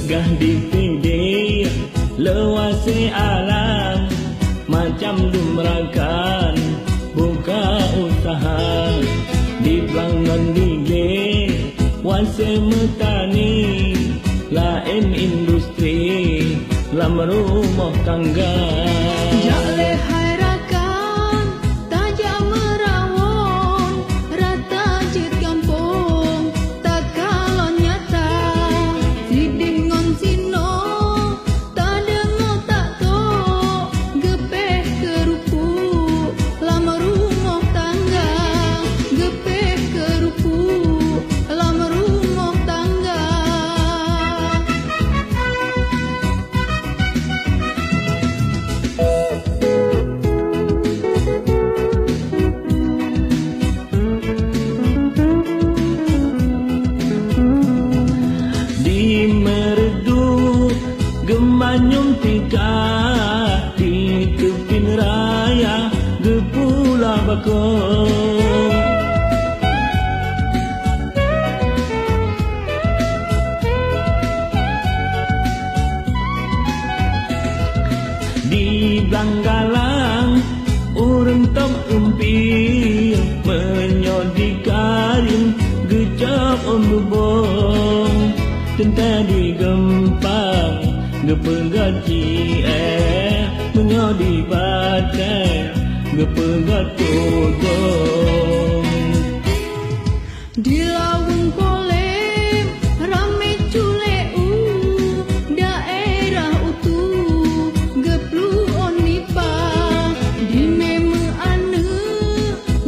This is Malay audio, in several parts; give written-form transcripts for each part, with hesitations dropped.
megah di pinggir luase alam, macam dumrakan buka usaha di bangun gigi wase metani, lain industri lam rumah tangga. Jale hairakan tajam merawon, rata jit kampung tak kalon nyata, sidingon sino tak dengo tak to, gepeh kerupuk lama rumah tangga, gepeh kerupuk lama rumah tangga. Gemanyum tika di tepi raya gepula bakong, di Banggalang urang top umpir menyodi karim gecap ombubong, tentang di Gempang gepegat menyodi batai gepegat tudung. Di Lawung Polem rame culeu, daerah utu geplu onipa, di meme ane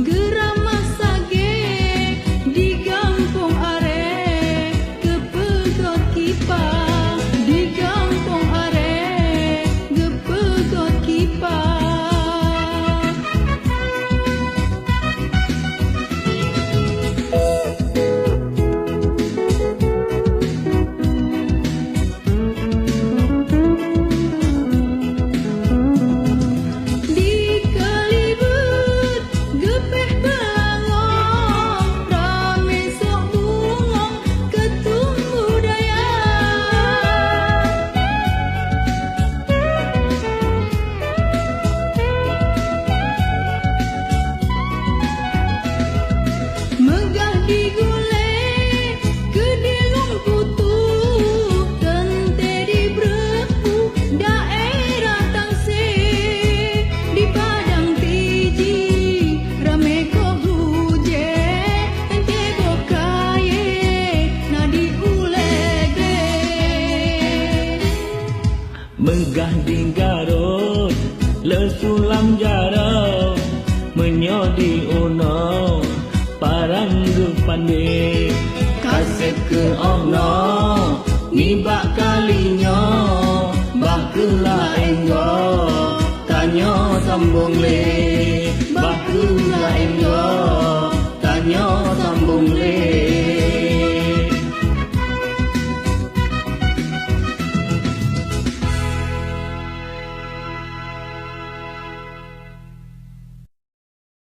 geramah sage, di Gampong Are gepegot kipa, di Gampong Are gepegot kipa. Megah di Gule, Kedilung Putu, Tente di Brepu, daerah Tangse, di Padang Tiji, rame ko huje, Tente bokaye, na di Ulegre. Megah di Garut lesulam jarau menyodi uno parang gepande, kasih ke ono nibak kalinyo bah kela enggo tanyo sambung le.